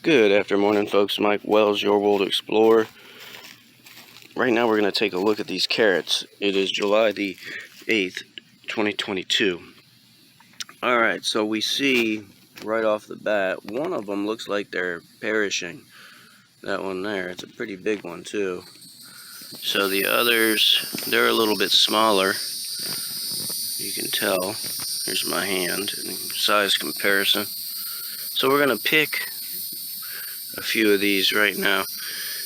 Good afternoon, folks. Mike Wells, Your World Explorer. Right now we're going to take a look at these carrots. It is July the 8th, 2022. Alright, so we see right off the bat, one of them looks like they're perishing. That one there, it's a pretty big one too. So the others, they're a little bit smaller. You can tell. Here's my hand, size comparison. So we're going to pick a few of these right now.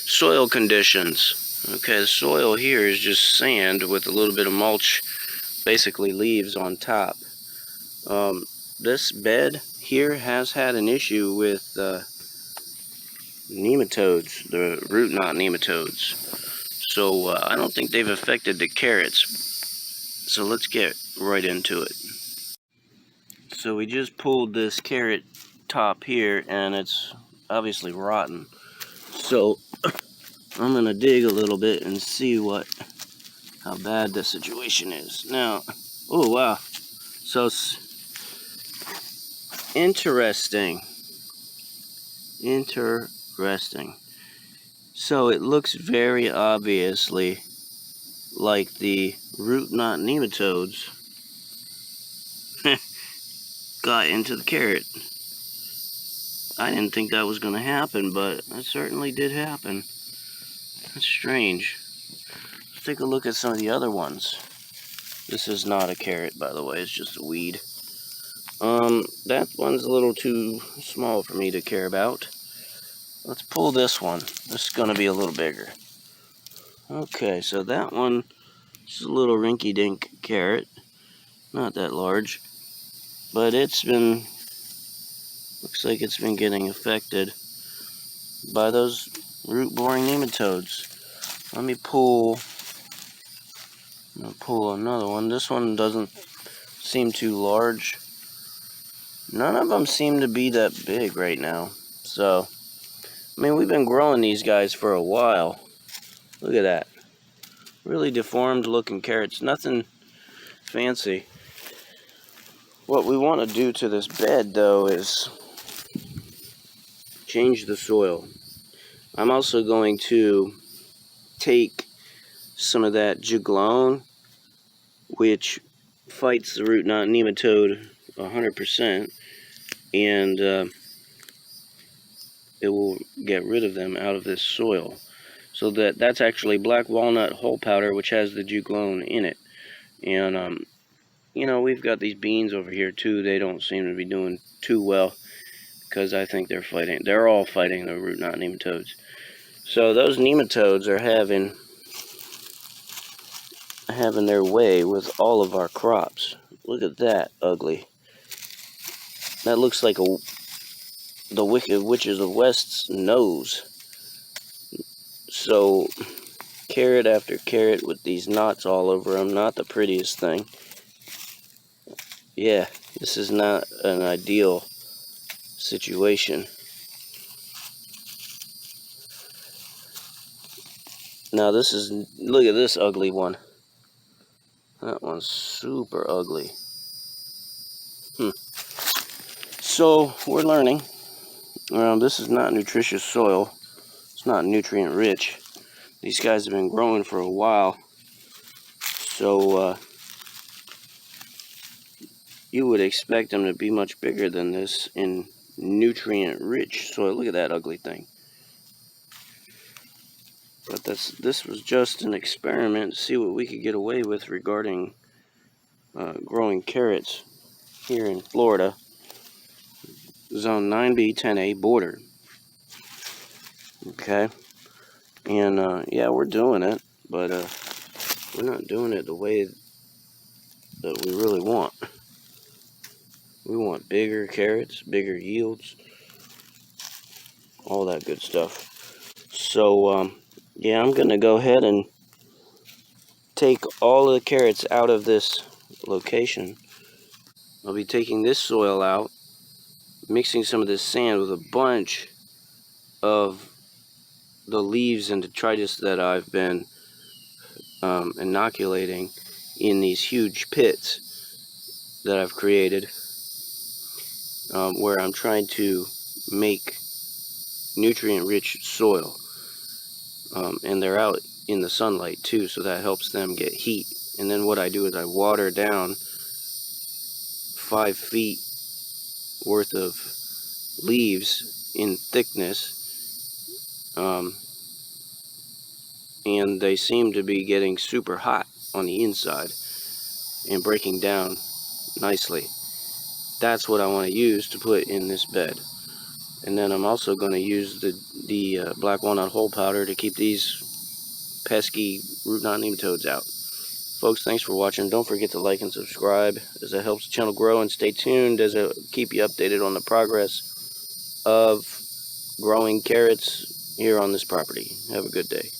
Soil conditions. Okay, the soil here is just sand with a little bit of mulch, basically leaves on top. This bed here has had an issue with nematodes, the root knot nematodes. So I don't think they've affected the carrots. So let's get right into it. So we just pulled this carrot top here and it's obviously rotten. So I'm going to dig a little bit and see how bad the situation is. Now, oh wow. So interesting. So it looks very obviously like the root knot nematodes got into the carrot. I didn't think that was going to happen, but it certainly did happen. That's strange. Let's take a look at some of the other ones. This is not a carrot, by the way, it's just a weed. That one's a little too small for me to care about. Let's pull this one. This is going to be a little bigger. Okay, so that one is a little rinky-dink carrot. Not that large. But looks like it's been getting affected by those root-boring nematodes. Let me pull another one. This one doesn't seem too large. None of them seem to be that big right now. So, I mean, we've been growing these guys for a while. Look at that. Really deformed looking carrots. Nothing fancy. What we want to do to this bed, though, is change the soil. I'm also going to take some of that Juglone, which fights the root knot nematode 100%, and it will get rid of them out of this soil. So that's actually black walnut hull powder, which has the Juglone in it. And you know, we've got these beans over here too. They don't seem to be doing too well because I think they're all fighting the root knot nematodes. So those nematodes are having their way with all of our crops. Look at that, ugly. That looks like the Wicked Witches of West's nose. So, carrot after carrot with these knots all over them, not the prettiest thing. Yeah, this is not an ideal situation. Now look at this ugly one. That one's super ugly. So, we're learning. This is not nutritious soil. It's not nutrient rich. These guys have been growing for a while. So, you would expect them to be much bigger than this in nutrient rich soil. Look at that ugly thing. But this was just an experiment to see what we could get away with regarding growing carrots here in Florida. Zone 9B 10A border. Okay. And yeah, we're doing it, but we're not doing it the way that we really want. We want bigger carrots, bigger yields, all that good stuff. So, yeah, I'm going to go ahead and take all of the carrots out of this location. I'll be taking this soil out, mixing some of this sand with a bunch of the leaves and detritus that I've been inoculating in these huge pits that I've created, where I'm trying to make nutrient-rich soil. And they're out in the sunlight too, so that helps them get heat. And then what I do is I water down 5 feet worth of leaves in thickness, and they seem to be getting super hot on the inside and breaking down nicely. That's what I want to use to put in this bed. And then I'm also going to use the black walnut hull powder to keep these pesky root knot nematodes out. Folks, thanks for watching. Don't forget to like and subscribe, as it helps the channel grow, and stay tuned as it keep you updated on the progress of growing carrots here on this property. Have a good day.